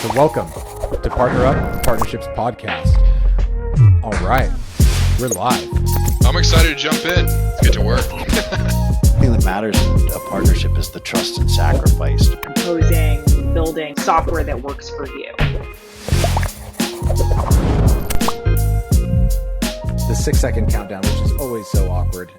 So welcome to PartnerUp, Partnerships Podcast. All right, we're live. I'm excited to jump in. Let's get to work. The thing that matters in a partnership is the trust and sacrifice. Proposing, building software that works for you. The 6-second countdown, which is always so awkward.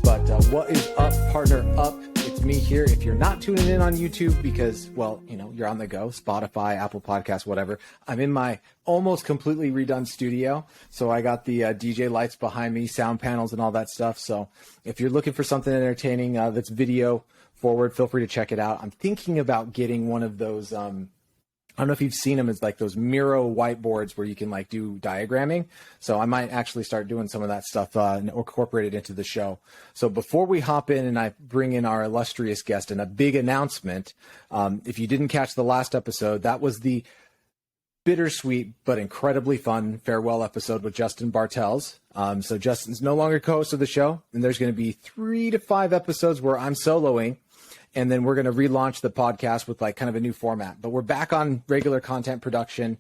But what is up, Partner Up? It's me here. If you're not tuning in on YouTube because, well, you know, you're on the go, Spotify, Apple Podcasts, whatever. I'm in my almost completely redone studio. So I got the DJ lights behind me, sound panels and all that stuff. So if you're looking for something entertaining that's video forward, feel free to check it out. I'm thinking about getting one of those, I don't know if you've seen them. It's like those Miro whiteboards where you can like do diagramming. So I might actually start doing some of that stuff and incorporate it into the show. So before we hop in and I bring in our illustrious guest and a big announcement, if you didn't catch the last episode, that was the bittersweet but incredibly fun farewell episode with Justin Bartels. So Justin's no longer co-host of the show, and there's going to be 3 to 5 episodes where I'm soloing. And then we're going to relaunch the podcast with like kind of a new format. But we're back on regular content production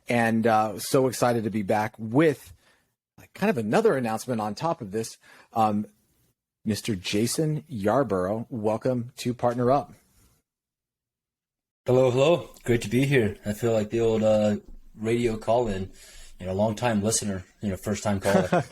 and so excited to be back with like kind of another announcement on top of this. Mr. Jason Yarborough, welcome to Partner Up. Hello. Great to be here. I feel like the old radio call-in, long-time listener, first-time caller.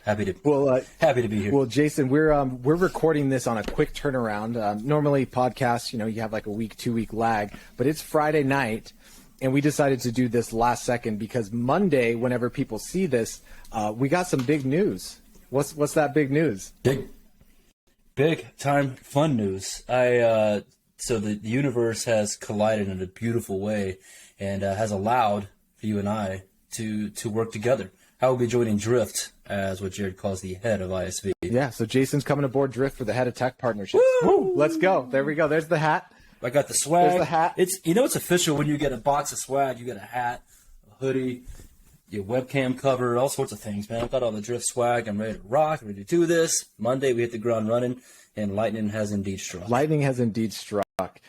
Happy to be here. Well, Jason, we're recording this on a quick turnaround. Normally podcasts, you have like a week, 2-week lag, but it's Friday night, and we decided to do this last second because Monday, whenever people see this, we got some big news. What's that big news? Big time fun news. So the universe has collided in a beautiful way and has allowed for you and I to work together. I will be joining Drift as what Jared calls the head of ISV. Yeah, so Jason's coming aboard Drift for the head of tech partnerships. Woo! Let's go. There we go. There's the hat. I got the swag. There's the hat. It's official when you get a box of swag. You get a hat, a hoodie, your webcam cover, all sorts of things, man. I've got all the Drift swag. I'm ready to rock, ready to do this. Monday, we hit the ground running, and lightning has indeed struck.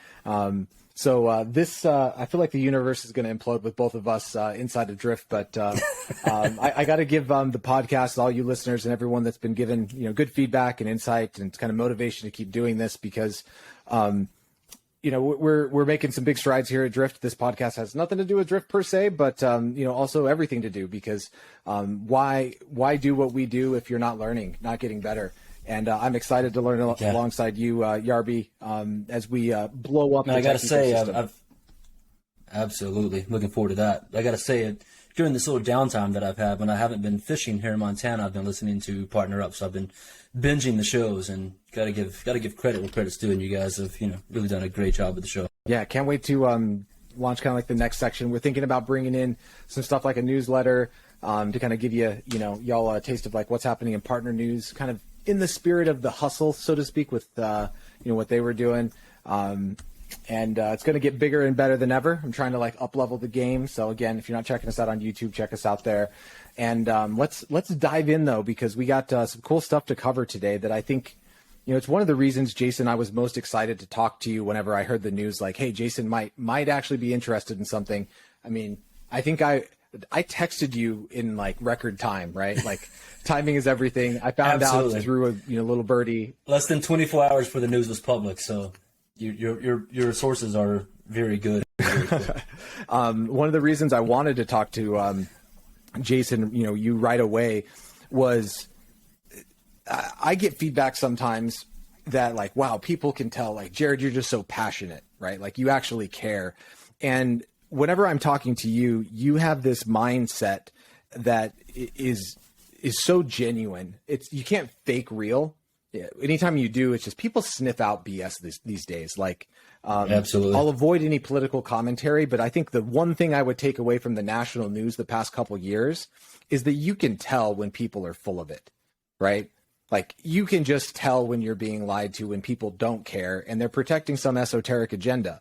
So this, I feel like the universe is going to implode with both of us inside of Drift, but I got to give the podcast, all you listeners and everyone that's been given good feedback and insight and kind of motivation to keep doing this because we're making some big strides here at Drift. This podcast has nothing to do with Drift per se, but also everything to do because why do what we do if you're not learning, not getting better? And I'm excited to learn alongside you, Yarby, as we blow up. I got to say, I've absolutely looking forward to that. I got to say, during this little downtime that I've had when I haven't been fishing here in Montana, I've been listening to Partner Up. So I've been binging the shows, and got to give credit where credit's due. And you guys have really done a great job with the show. Yeah, can't wait to launch kind of like the next section. We're thinking about bringing in some stuff like a newsletter to kind of give y'all a taste of like what's happening in partner news, kind of in the spirit of the hustle, so to speak, with what they were doing, and it's going to get bigger and better than ever. I'm trying to like up level the game. So again, if you're not checking us out on YouTube, check us out there. And let's dive in though, because we got some cool stuff to cover today that I think it's one of the reasons, Jason, I was most excited to talk to you whenever I heard the news. Like, hey, Jason might actually be interested in something. I mean, I think I texted you in like record time, right? Like timing is everything. I found out through a little birdie. Less than 24 hours before the news was public. So your sources are very good. One of the reasons I wanted to talk to Jason, you right away was I get feedback sometimes that like, wow, people can tell like, Jared, you're just so passionate, right? Like you actually care. And whenever I'm talking to you, you have this mindset that is so genuine. You can't fake real. Yeah, anytime you do, it's just people sniff out BS these days. Like, absolutely. I'll avoid any political commentary, but I think the one thing I would take away from the national news the past couple years is that you can tell when people are full of it, right? Like you can just tell when you're being lied to, when people don't care and they're protecting some esoteric agenda.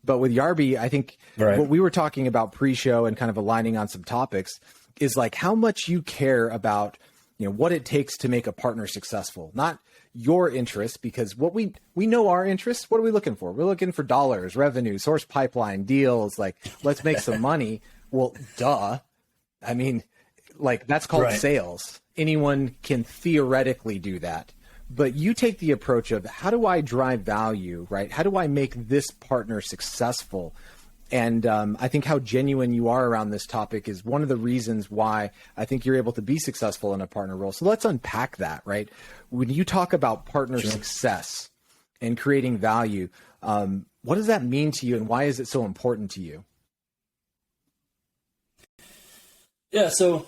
But with Yarby, I think what we were talking about pre-show and kind of aligning on some topics is like how much you care about, what it takes to make a partner successful. Not your interests, because what we know our interests. What are we looking for? We're looking for dollars, revenue, source pipeline, deals, like let's make some money. Well, duh. I mean, like that's called sales. Anyone can theoretically do that. But you take the approach of how do I drive value, right? How do I make this partner successful? And I think how genuine you are around this topic is one of the reasons why I think you're able to be successful in a partner role. So let's unpack that, right? When you talk about partner success and creating value, what does that mean to you and why is it so important to you? Yeah, so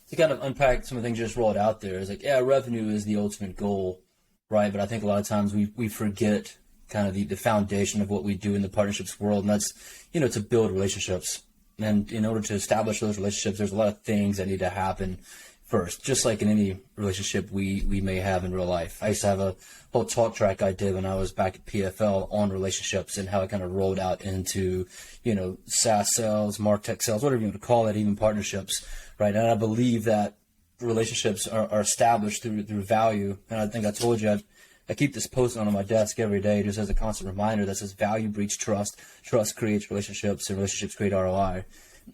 to kind of unpack some of the things you just rolled out there is like, yeah, revenue is the ultimate goal, right? But I think a lot of times we forget kind of the foundation of what we do in the partnerships world, and that's, to build relationships. And in order to establish those relationships, there's a lot of things that need to happen first, just like in any relationship we may have in real life. I used to have a whole talk track I did when I was back at PFL on relationships and how it kind of rolled out into, SaaS sales, MarTech sales, whatever you want to call it, even partnerships, right? And I believe that relationships are established through value. And I think I told you, I keep this post-it on my desk every day just as a constant reminder that says value breeds trust, trust creates relationships, and relationships create ROI.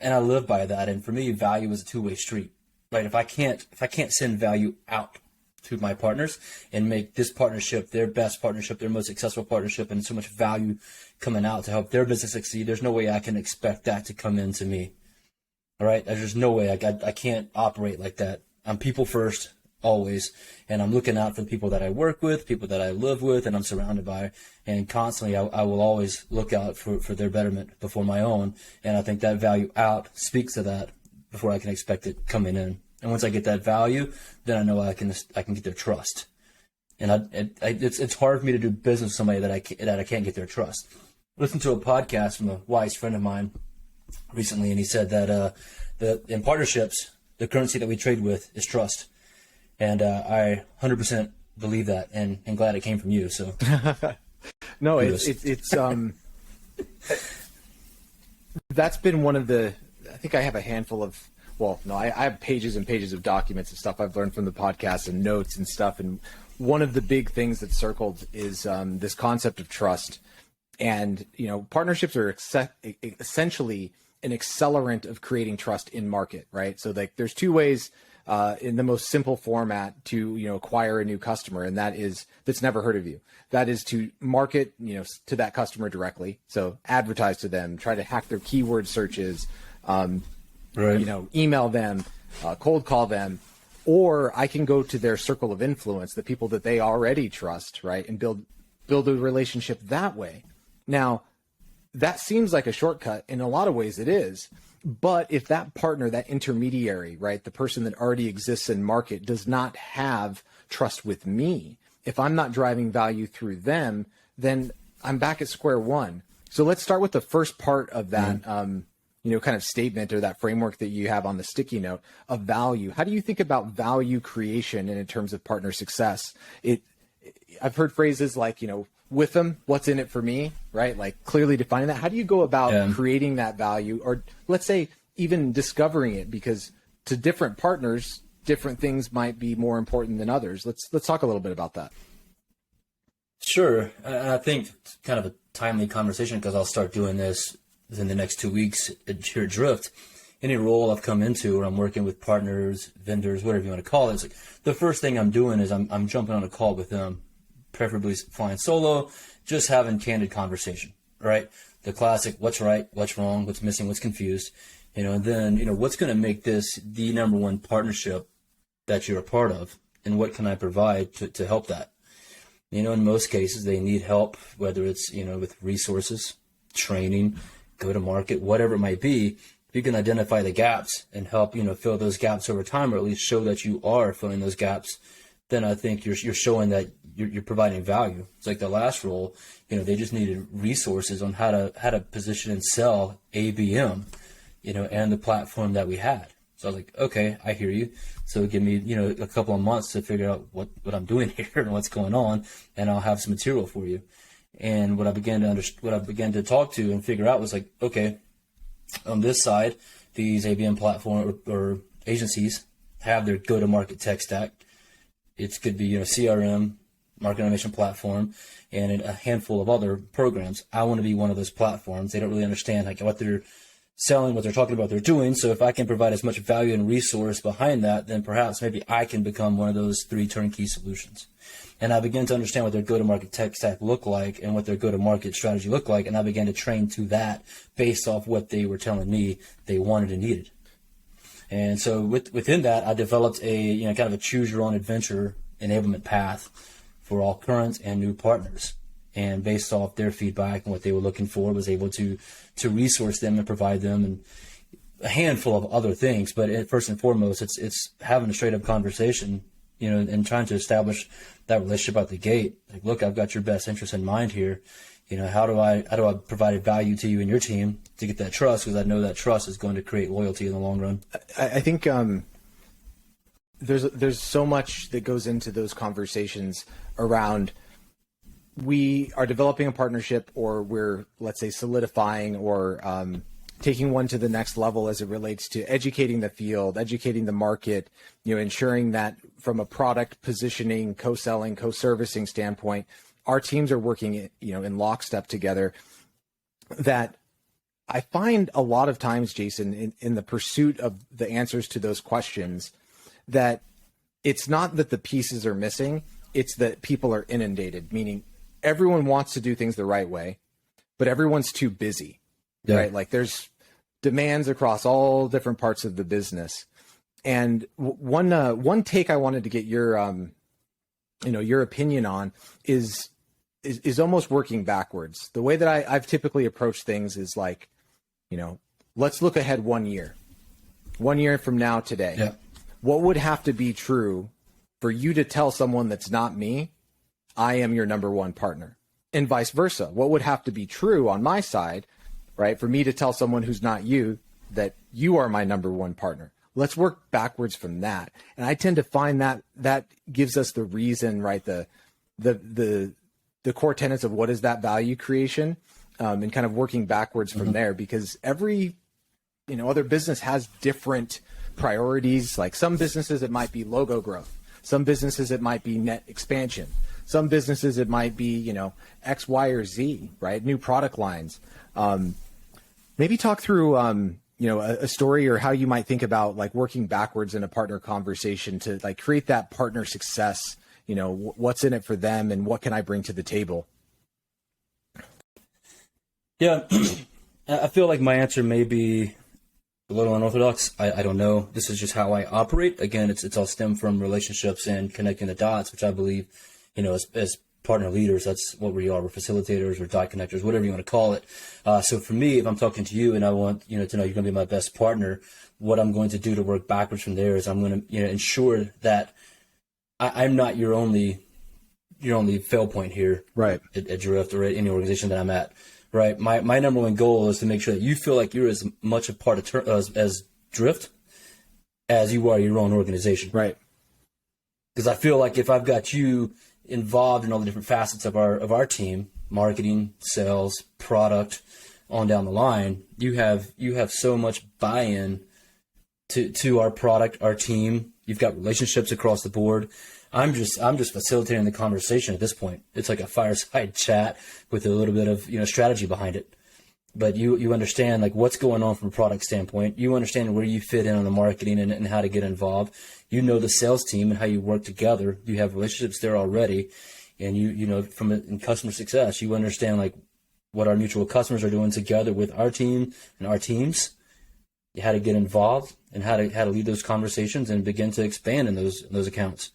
And I live by that. And for me, value is a two-way street, right? If I can't send value out to my partners and make this partnership their best partnership, their most successful partnership, and so much value coming out to help their business succeed, there's no way I can expect that to come into me. All right? There's no way. I can't operate like that. I'm people first. Always. And I'm looking out for the people that I work with, people that I live with, and I'm surrounded by. And constantly, I will always look out for their betterment before my own. And I think that value out speaks to that before I can expect it coming in. And once I get that value, then I know I can get their trust. And it's hard for me to do business with somebody that I can't get their trust. I listened to a podcast from a wise friend of mine recently, and he said that in partnerships, the currency that we trade with is trust. And I 100% believe that, and glad it came from you. So, no, it's that's been one of the. I think I have a handful of. Well, no, I have pages and pages of documents and stuff I've learned from the podcast and notes and stuff. And one of the big things that's circled is this concept of trust. And partnerships are essentially an accelerant of creating trust in market, right? So there's two ways. In the most simple format to, acquire a new customer. And that's never heard of you. That is to market, to that customer directly. So advertise to them, try to hack their keyword searches, email them, cold call them, or I can go to their circle of influence, the people that they already trust, right? And build a relationship that way. Now, that seems like a shortcut. In a lot of ways it is. But if that partner, that intermediary, right, the person that already exists in market does not have trust with me, if I'm not driving value through them, then I'm back at square one. So let's start with the first part of that, kind of statement or that framework that you have on the sticky note of value. How do you think about value creation in terms of partner success? I've heard phrases like, with them, what's in it for me, right? Like clearly defining that. How do you go about creating that value, or let's say even discovering it? Because to different partners, different things might be more important than others. Let's talk a little bit about that. Sure. I think it's kind of a timely conversation because I'll start doing this within the next 2 weeks here at Drift. Any role I've come into where I'm working with partners, vendors, whatever you want to call it, it's like the first thing I'm doing is I'm jumping on a call with them, preferably flying solo, just having candid conversation, right? The classic, what's right, what's wrong, what's missing, what's confused, and then, what's going to make this the number one partnership that you're a part of, and what can I provide to help that? In most cases, they need help, whether it's, with resources, training, go to market, whatever it might be. You can identify the gaps and help, fill those gaps over time, or at least show that you are filling those gaps. Then I think you're showing that you're providing value. It's like the last role, they just needed resources on how to position and sell ABM, and the platform that we had. So I was like, okay, I hear you. So give me, a couple of months to figure out what I'm doing here and what's going on, and I'll have some material for you. And what I began to talk to and figure out was like, okay, on this side, these ABM platform or agencies have their go-to-market tech stack. It could be, CRM, marketing automation platform and a handful of other programs. I want to be one of those platforms. They don't really understand like what they're selling, what they're talking about, they're doing. So if I can provide as much value and resource behind that, then perhaps maybe I can become one of those 3 turnkey solutions. And I began to understand what their go-to-market tech stack looked like and what their go-to-market strategy looked like. And I began to train to that based off what they were telling me they wanted and needed. And so within that, I developed a kind of a choose your own adventure enablement path for all current and new partners. And based off their feedback and what they were looking for, was able to resource them and provide them and a handful of other things. But first and foremost, it's having a straight up conversation, and trying to establish that relationship out the gate. Like, look, I've got your best interest in mind here. How do I provide value to you and your team to get that trust? Because I know that trust is going to create loyalty in the long run. I think there's so much that goes into those conversations around we are developing a partnership, or we're, let's say, solidifying or taking one to the next level as it relates to educating the field, educating the market, ensuring that from a product positioning, co-selling, co-servicing standpoint, our teams are working, in lockstep together. That I find a lot of times, Jason, in the pursuit of the answers to those questions, that it's not that the pieces are missing, it's that people are inundated, meaning everyone wants to do things the right way, but everyone's too busy, right? Like there's demands across all different parts of the business. And one take I wanted to get your opinion on is almost working backwards. The way that I've typically approached things is like, let's look ahead 1 year. 1 year from now today. Yeah. What would have to be true for you to tell someone that's not me, I am your number one partner? And vice versa. What would have to be true on my side, right, for me to tell someone who's not you that you are my number one partner? Let's work backwards from that. And I tend to find that gives us the reason, right, the core tenets of what is that value creation, and kind of working backwards from there, because every other business has different priorities. Like some businesses, it might be logo growth. Some businesses, it might be net expansion. Some businesses, it might be, X, Y, or Z, right? New product lines. Maybe talk through, a story or how you might think about like working backwards in a partner conversation to like create that partner success. What's in it for them and what can I bring to the table? Yeah, I feel like my answer may be a little unorthodox. I don't know. This is just how I operate. Again, it's all stemmed from relationships and connecting the dots, which I believe, as partner leaders, that's what we are. We're facilitators or dot connectors, whatever you want to call it. So for me, if I'm talking to you and I want, to know you're going to be my best partner, what I'm going to do to work backwards from there is I'm going to, ensure that I'm not your only fail point here, right? At Drift or at any organization that I'm at, right? My number one goal is to make sure that you feel like you're as much a part of as Drift as you are your own organization, right? Because I feel like if I've got you involved in all the different facets of our team, marketing, sales, product, on down the line, you have so much buy-in to our product, our team. You've got relationships across the board. I'm just facilitating the conversation at this point. It's like a fireside chat with a little bit of strategy behind it. But you understand like what's going on from a product standpoint. You understand where you fit in on the marketing and how to get involved. You know the sales team and how you work together. You have relationships there already, and in customer success, you understand like what our mutual customers are doing together with our team and our teams. How to get involved and how to lead those conversations and begin to expand in those accounts.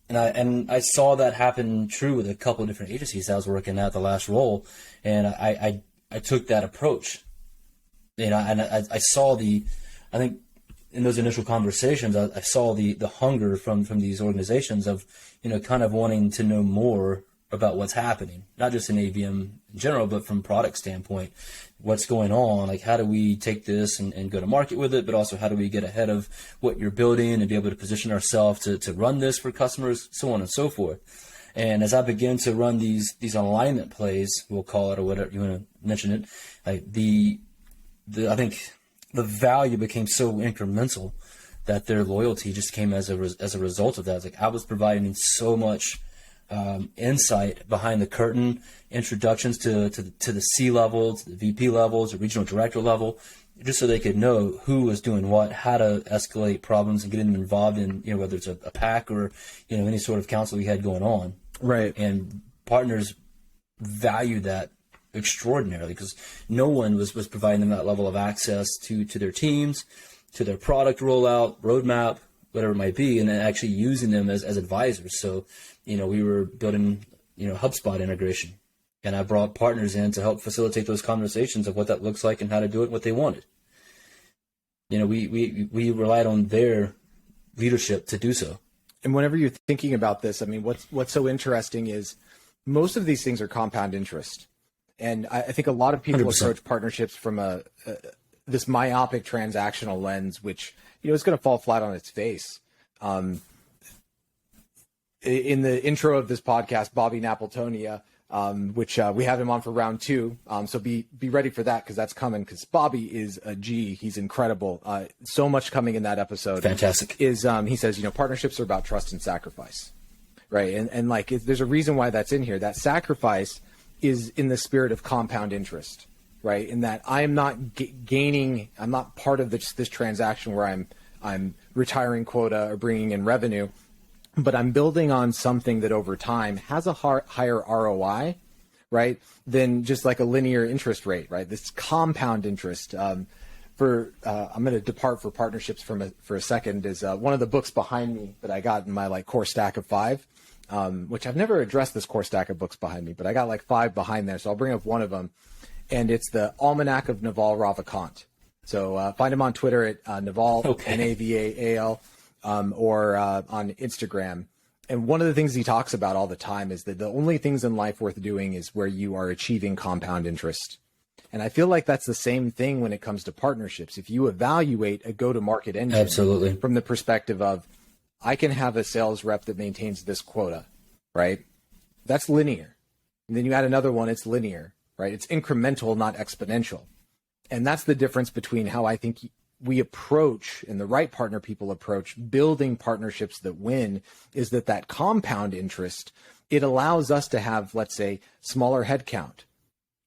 And I saw that happen true with a couple of different agencies I was working at the last role, and I took that approach. And I saw I think in those initial conversations, I saw the hunger from these organizations of kind of wanting to know more about what's happening, not just in ABM in general, but from product standpoint, what's going on, like how do we take this and go to market with it, but also how do we get ahead of what you're building and be able to position ourselves to run this for customers, so on and so forth. And as I begin to run these alignment plays, we'll call it, or whatever you want to mention it, like I think the value became so incremental that their loyalty just came as a result of that. It's like I was providing so much insight behind the curtain, introductions to the C level, to the VP levels, the regional director level, just so they could know who was doing what, how to escalate problems and getting them involved in, whether it's a pack or, any sort of council we had going on. Right. And partners value that extraordinarily because no one was providing them that level of access to their teams, to their product rollout, roadmap, whatever it might be, and then actually using them as advisors. So, we were building, HubSpot integration, and I brought partners in to help facilitate those conversations of what that looks like and how to do it, what they wanted. We relied on their leadership to do so. And whenever you're thinking about this, I mean, what's so interesting is most of these things are compound interest. And I think a lot of people 100%. approach partnerships from this myopic transactional lens, which, is going to fall flat on its face. In the intro of this podcast, Bobby Napoltonia, which we have him on for round 2. So be ready for that because that's coming because Bobby is a G. He's incredible. So much coming in that episode. Fantastic. He says, partnerships are about trust and sacrifice. Right. And there's a reason why that's in here. That sacrifice is in the spirit of compound interest. Right. In that I am not gaining. I'm not part of this transaction where I'm retiring quota or bringing in revenue, but I'm building on something that over time has a higher ROI, right, than just like a linear interest rate, right? This compound interest. I'm going to depart for partnerships for a second. Is one of the books behind me that I got in my core stack of 5, which I've never addressed this core stack of books behind me, but I got 5 behind there, so I'll bring up one of them, and it's the Almanac of Naval Ravikant. So find him on Twitter at Naval, Naval, or on Instagram. And one of the things he talks about all the time is that the only things in life worth doing is where you are achieving compound interest. And I feel like that's the same thing when it comes to partnerships. If you evaluate a go-to-market engine Absolutely. From the perspective of, I can have a sales rep that maintains this quota, right? That's linear. And then you add another one, it's linear, right? It's incremental, not exponential. And that's the difference between how I think we approach and the right partner people approach building partnerships that win is that compound interest, it allows us to have, let's say, smaller headcount,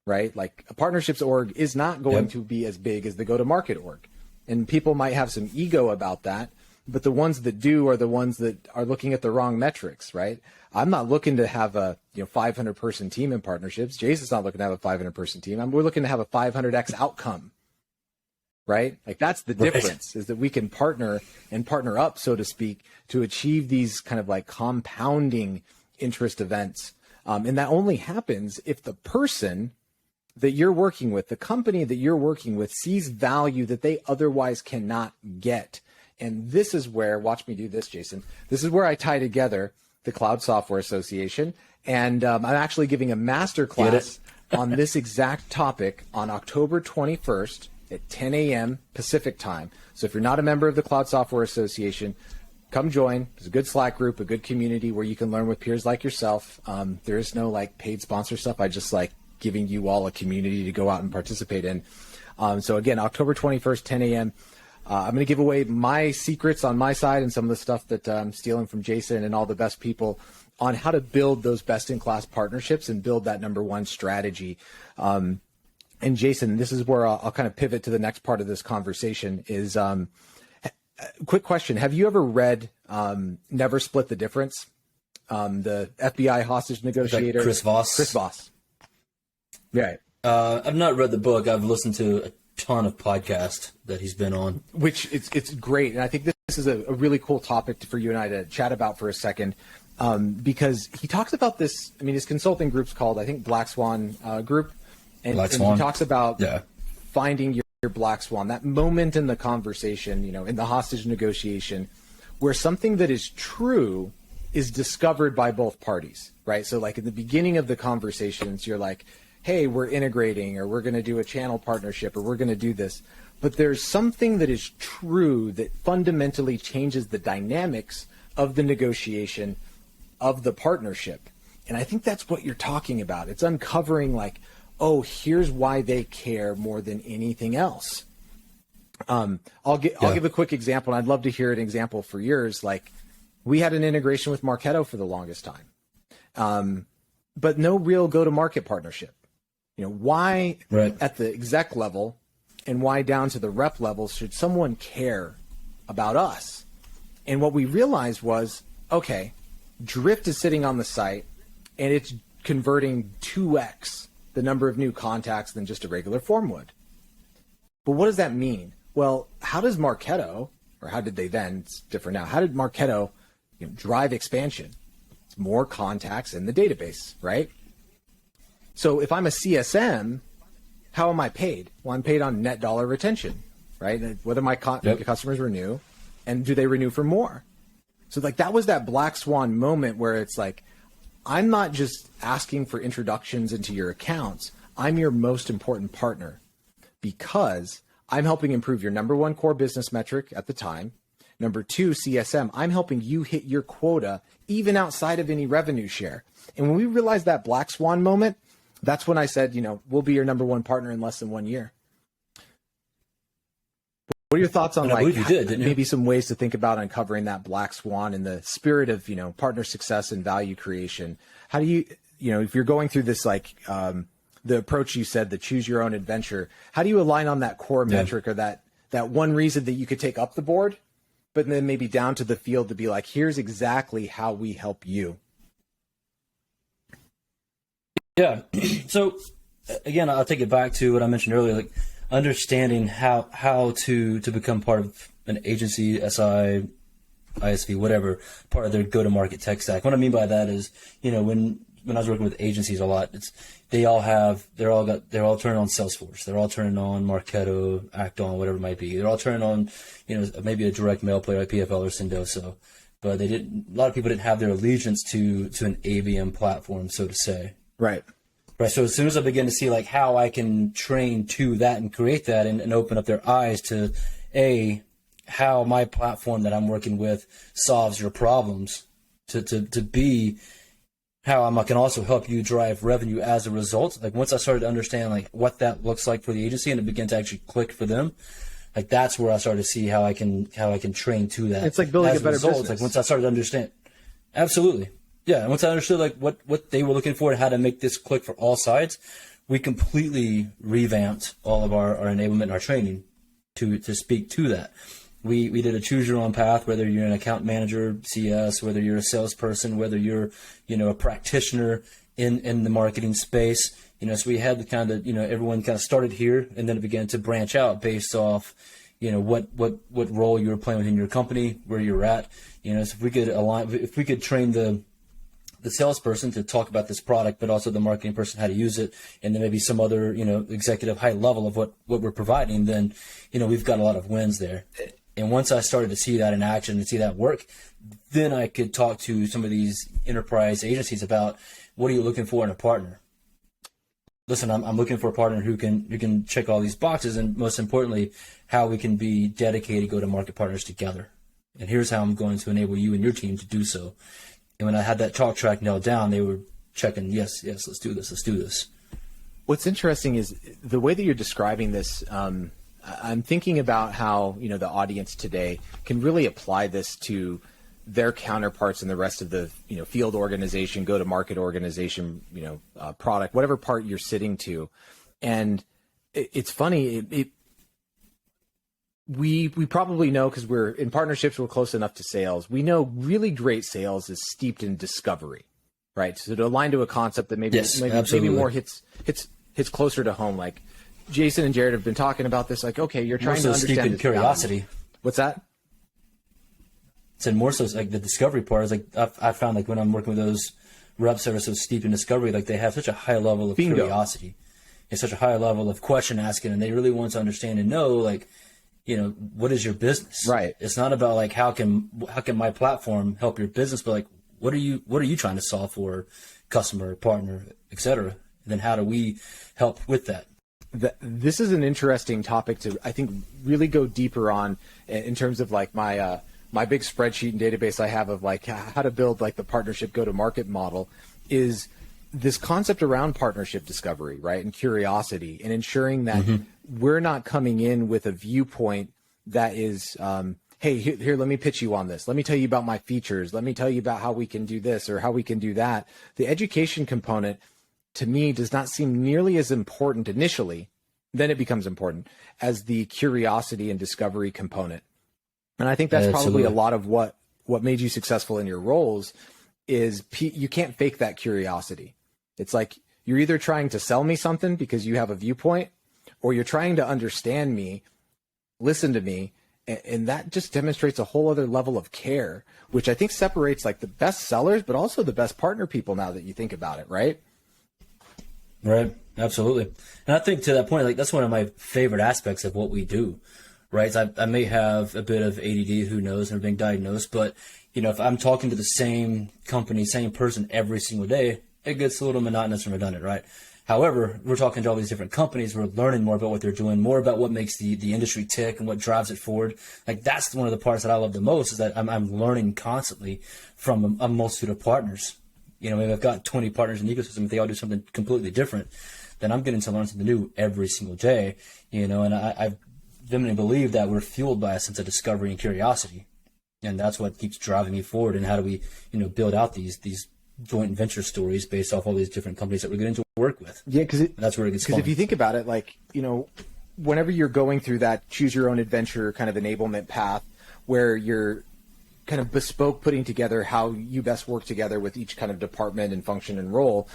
right? Like a partnerships org is not going to be as big as the go-to-market org. And people might have some ego about that, but the ones that do are the ones that are looking at the wrong metrics, right? I'm not looking to have a 500 person team in partnerships. Jason's not looking to have a 500 person team. We're looking to have a 500x outcome, right? Like that's the difference, is that we can partner and partner up, so to speak, to achieve these kind of compounding interest events. And that only happens if the person that you're working with, the company that you're working with, sees value that they otherwise cannot get. And this is where, watch me do this, Jason. This is where I tie together the Cloud Software Association. And I'm actually giving a master class on this exact topic on October 21st at 10 a.m. Pacific time. So if you're not a member of the Cloud Software Association, come join. There's a good Slack group, a good community where you can learn with peers like yourself. There is no paid sponsor stuff. I just giving you all a community to go out and participate in. So again, October 21st, 10 a.m. I'm going to give away my secrets on my side and some of the stuff that I'm stealing from Jason and all the best people on how to build those best-in-class partnerships and build that number one strategy. And Jason, this is where I'll kind of pivot to the next part of this conversation is quick question. Have you ever read Never Split the Difference? The FBI hostage negotiator. Chris Voss. Chris Voss. Right. I've not read the book. I've listened to a ton of podcasts that he's been on. Which it's great. And I think this is a really cool topic for you and I to chat about for a second. Because he talks about this, his consulting group's called, I think, Black Swan Group. And he talks about finding your Black Swan, that moment in the conversation, in the hostage negotiation, where something that is true is discovered by both parties, right? So in the beginning of the conversations, you're like, hey, we're integrating, or we're going to do a channel partnership, or we're going to do this. But there's something that is true that fundamentally changes the dynamics of the negotiation of the partnership. And I think that's what you're talking about. It's uncovering oh, here's why they care more than anything else. I'll give a quick example, and I'd love to hear an example for yours. We had an integration with Marketo for the longest time. but no real go-to-market partnership. Why at the exec level and why down to the rep level should someone care about us? And what we realized was, okay, Drift is sitting on the site and it's converting 2x the number of new contacts than just a regular form would. But what does that mean? Well, how does Marketo, or how did they then, it's different now, how did Marketo drive expansion? It's more contacts in the database, right? So if I'm a CSM, how am I paid? Well, I'm paid on net dollar retention, right? Whether my customers renew, and do they renew for more? So like that was that black swan moment where it's like, I'm not just asking for introductions into your accounts. I'm your most important partner because I'm helping improve your number one core business metric at the time. Number two, CSM, I'm helping you hit your quota even outside of any revenue share. And when we realized that black swan moment, that's when I said, we'll be your number one partner in less than 1 year. What are your thoughts on maybe some ways to think about uncovering that black swan in the spirit of, partner success and value creation? How do you, if you're going through this, the approach you said, the choose your own adventure, how do you align on that core metric or that one reason that you could take up the board, but then maybe down to the field to be like, here's exactly how we help you? Yeah. So again, I'll take it back to what I mentioned earlier, like understanding how to become part of an agency, SI, ISV, whatever, part of their go-to-market tech stack. What I mean by that is, when I was working with agencies a lot, they're all turning on Salesforce. They're all turning on Marketo, Acton, whatever it might be. They're all turning on, maybe a direct mail player like PFL or Sendoso. But a lot of people didn't have their allegiance to an ABM platform, so to say. Right. So as soon as I begin to see how I can train to that and create that and open up their eyes to how my platform that I'm working with solves your problems, to B, how I can also help you drive revenue as a result. Like once I started to understand what that looks like for the agency and it began to actually click for them, that's where I started to see how I can train to that. It's like building a better business. Once I started to understand, absolutely. Yeah, and once I understood what they were looking for and how to make this click for all sides, we completely revamped all of our enablement and our training to speak to that. We did a choose your own path, whether you're an account manager, CS, whether you're a salesperson, whether you're a practitioner in the marketing space. So we had the kind of everyone kind of started here and then it began to branch out based off what role you were playing within your company, where you're at. So if we could train the salesperson to talk about this product, but also the marketing person how to use it, and then maybe some other, executive high level of what we're providing, then, we've got a lot of wins there. And once I started to see that in action and see that work, then I could talk to some of these enterprise agencies about what are you looking for in a partner? Listen, I'm looking for a partner who can check all these boxes, and most importantly, how we can be dedicated go-to-market partners together. And here's how I'm going to enable you and your team to do so. And when I had that talk track nailed down, they were checking, yes, let's do this. What's interesting is the way that you're describing this. I'm thinking about how, the audience today can really apply this to their counterparts in the rest of the, field organization, go-to-market organization, product, whatever part you're sitting to. And it's funny, we probably know, because we're in partnerships, we're close enough to sales. We know really great sales is steeped in discovery, right? So to align to a concept that maybe more hits closer to home. Like Jason and Jared have been talking about this. Like, okay, you're trying to understand this curiosity. What's that? And more so, like the discovery part is I found when I'm working with those reps that are so steeped in discovery, they have such a high level of curiosity, and such a high level of question asking, and they really want to understand and know what is your business? Right. It's not about how can my platform help your business, but what are you trying to solve for customer, partner, et cetera? And then how do we help with that? This is an interesting topic to, I think, really go deeper on in terms of my big spreadsheet and database I have of how to build the partnership go-to-market model is this concept around partnership discovery, right? And curiosity, and ensuring that we're not coming in with a viewpoint that is hey, here, let me pitch you on this. Let me tell you about my features. Let me tell you about how we can do this or how we can do that. The education component to me does not seem nearly as important initially, then it becomes important, as the curiosity and discovery component. And I think that's probably a lot of what made you successful in your roles is you can't fake that curiosity. It's like you're either trying to sell me something because you have a viewpoint, or you're trying to understand me, listen to me, and that just demonstrates a whole other level of care, which I think separates like the best sellers, but also the best partner people now that you think about it, right? Right. Absolutely. And I think to that point, like that's one of my favorite aspects of what we do, right? I may have a bit of ADD, who knows, and being diagnosed, but if I'm talking to the same company, same person every single day, it gets a little monotonous and redundant, right? However, we're talking to all these different companies. We're learning more about what they're doing, more about what makes the industry tick and what drives it forward. Like that's one of the parts that I love the most, is that I'm learning constantly from a multitude of partners. Maybe I've got 20 partners in the ecosystem. If they all do something completely different, then I'm getting to learn something new every single day. And I vehemently believe that we're fueled by a sense of discovery and curiosity. And that's what keeps driving me forward. And how do we, build out these joint venture stories based off all these different companies that we're getting to work with. Yeah, because that's where it gets fun. Because if you think about it, like, whenever you're going through that choose your own adventure kind of enablement path where you're kind of bespoke putting together how you best work together with each kind of department and function and role,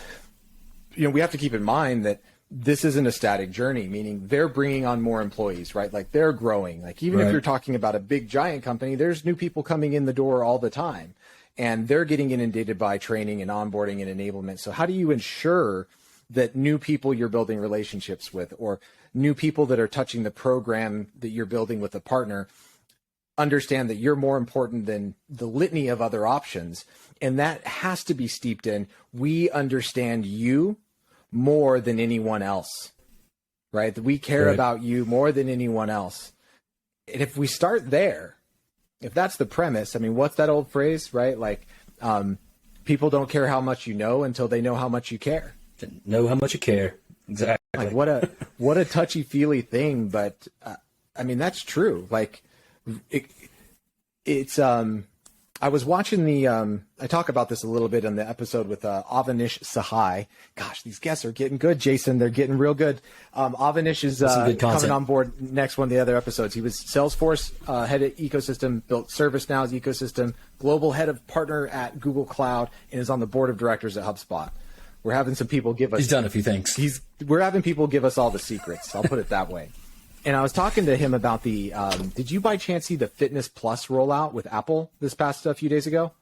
we have to keep in mind that this isn't a static journey, meaning they're bringing on more employees, right? Like they're growing. Like even if you're talking about a big giant company, there's new people coming in the door all the time. And they're getting inundated by training and onboarding and enablement. So how do you ensure that new people you're building relationships with, or new people that are touching the program that you're building with a partner, understand that you're more important than the litany of other options? And that has to be steeped in, we understand you more than anyone else, right? That we care about you more than anyone else. And if we start there, if that's the premise, I mean, what's that old phrase, right? Like, people don't care how much you know until they know how much you care. Know how much you care. Exactly. Like what a touchy feely thing, but I mean, that's true. Like it's I was watching I talk about this a little bit in the episode with Avanish Sahai. Gosh, these guests are getting good, Jason. They're getting real good. Avanish is coming on board next one of the other episodes. He was Salesforce head of ecosystem, built ServiceNow's ecosystem, global head of partner at Google Cloud, and is on the board of directors at HubSpot. We're having some people give us... He's done a few things. We're having people give us all the secrets. I'll put it that way. And I was talking to him about the, did you by chance see the Fitness Plus rollout with Apple this past few days ago?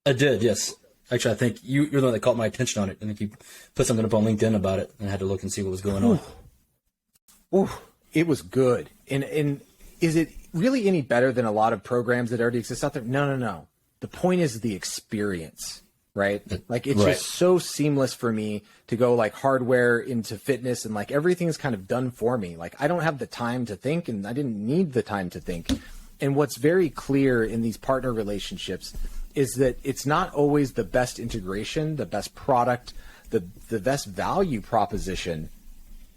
I did, yes. Actually, I think you're the one that caught my attention on it. I think you put something up on LinkedIn about it, and I had to look and see what was going on. Ooh, it was good. And is it really any better than a lot of programs that already exist out there? No. The point is the experience. Right? Like it's just so seamless for me to go like hardware into fitness, and like everything's kind of done for me. Like I don't have the time to think, and I didn't need the time to think. And what's very clear in these partner relationships is that it's not always the best integration, the best product, the best value proposition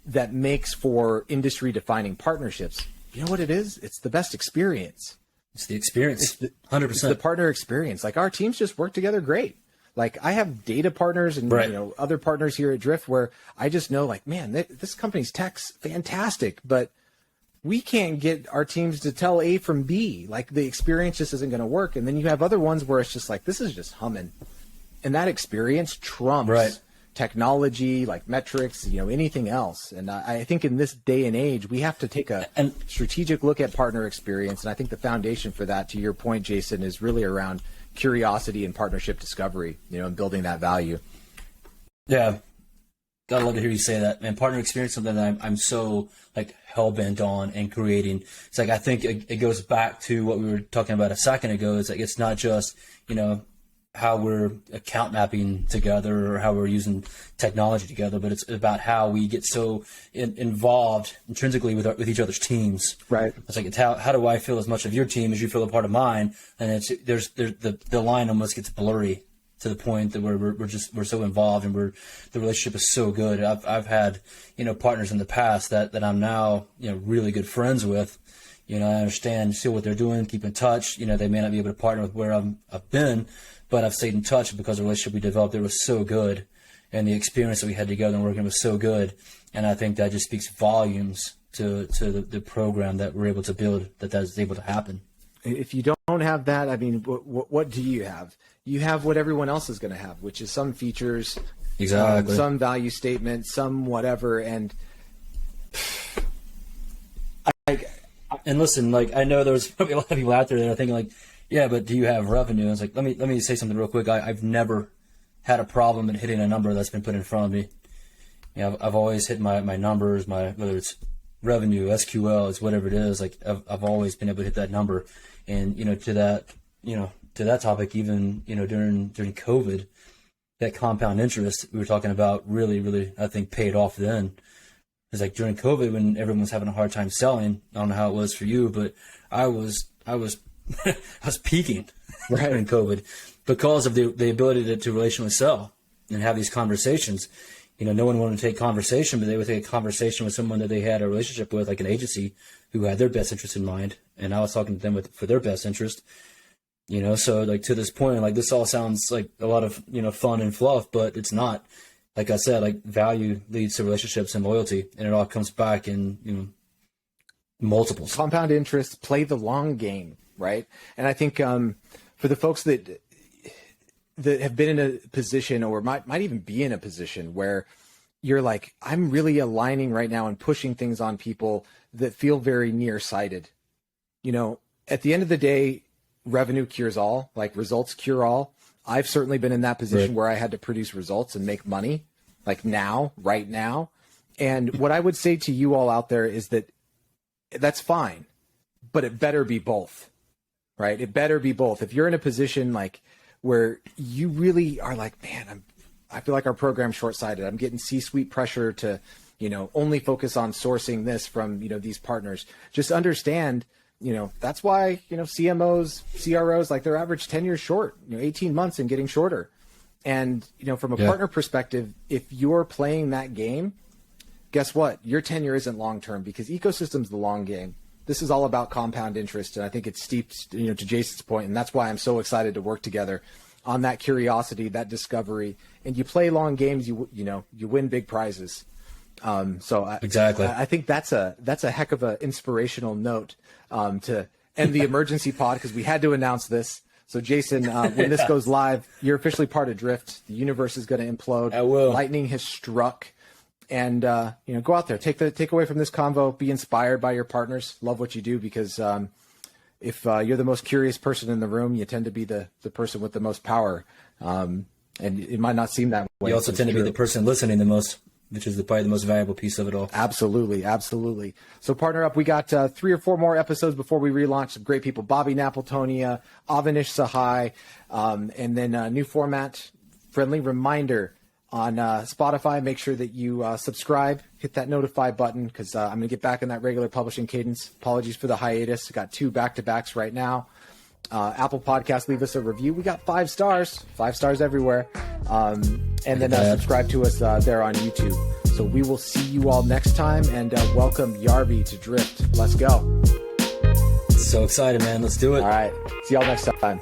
that makes for industry defining partnerships. You know what it is? It's the best experience. It's the experience. 100%. It's the partner experience. Like our teams just work together great. Like I have data partners and other partners here at Drift where I just know like, man, this company's tech's fantastic, but we can't get our teams to tell A from B. Like the experience just isn't going to work. And then you have other ones where it's just like, this is just humming. And that experience trumps technology, like metrics, anything else. And I think in this day and age, we have to take a strategic look at partner experience. And I think the foundation for that, to your point, Jason, is really around curiosity and partnership discovery, and building that value. Yeah. Gotta love to hear you say that, man. Partner experience, something that I'm so like hell bent on and creating. It's like, I think it goes back to what we were talking about a second ago. It's like, it's not just, how we're account mapping together or how we're using technology together, but it's about how we get so involved intrinsically with each other's teams. Right. It's like, it's how do I feel as much of your team as you feel a part of mine? And there's the line almost gets blurry to the point that we're so involved, and the relationship is so good. I've had, partners in the past that I'm now, really good friends with, I understand, see what they're doing, keep in touch. They may not be able to partner with where I've been, but I've stayed in touch because the relationship we developed there was so good, and the experience that we had together and working was so good. And I think that just speaks volumes to the program that we're able to build, that's able to happen. If you don't have that, I mean, what do you have? You have what everyone else is going to have, which is some features, exactly, some value statement, some whatever. And listen, like, I know there's probably a lot of people out there that are thinking like, yeah, but do you have revenue? And it's like, let me say something real quick. I've never had a problem in hitting a number that's been put in front of me. I've always hit my numbers, whether it's revenue, SQL, it's whatever it is. Like, I've always been able to hit that number. And to that topic, even during COVID, that compound interest we were talking about really, really, I think, paid off then. It's like during COVID, when everyone was having a hard time selling. I don't know how it was for you, but I was I was peaking during COVID because of the ability to relationally sell and have these conversations. No one wanted to take conversation, but they would take a conversation with someone that they had a relationship with, like an agency who had their best interest in mind. And I was talking to them for their best interest, so like to this point, like this all sounds like a lot of, fun and fluff, but it's not. Like I said, like value leads to relationships and loyalty, and it all comes back in, multiples. Compound interest, play the long game, right? And I think for the folks that have been in a position or might even be in a position where you're like, I'm really aligning right now and pushing things on people that feel very nearsighted. At the end of the day, revenue cures all, like results cure all. I've certainly been in that position where I had to produce results and make money, like right now. And what I would say to you all out there is that that's fine, but it better be both, right? It better be both. If you're in a position like where you really are like, man, I feel like our program's short-sighted. I'm getting C-suite pressure to, only focus on sourcing this from, these partners. Just understand, that's why, CMOs, CROs, like their average tenure is short, 18 months and getting shorter. And, from a partner perspective, if you're playing that game, guess what? Your tenure isn't long-term because ecosystem's the long game. This is all about compound interest. And I think it's steeped, to Jason's point. And that's why I'm so excited to work together on that curiosity, that discovery. And you play long games, you win big prizes. Exactly. I think that's a heck of an inspirational note to end the emergency pod, because we had to announce this. So Jason, when this goes live, you're officially part of Drift. The universe is going to implode. I will. Lightning has struck. And, go out there, take away from this convo, be inspired by your partners, love what you do, because if you're the most curious person in the room, you tend to be the person with the most power. And it might not seem that way. You also tend to be the person listening the most, which is probably the most valuable piece of it all. Absolutely. Absolutely. So PartnerUp, we got 3 or 4 more episodes before we relaunch. Some great people, Bobby Napoltonia, Avanish Sahai, and then a new format, friendly reminder on Spotify. Make sure that you subscribe, hit that notify button, because I'm going to get back in that regular publishing cadence. Apologies for the hiatus. Got 2 back-to-backs right now. Apple Podcasts, leave us a review. We got 5 stars everywhere. And then subscribe to us there on YouTube. So we will see you all next time, and welcome Yarby to Drift. Let's go. So excited, man. Let's do it. All right. See y'all next time.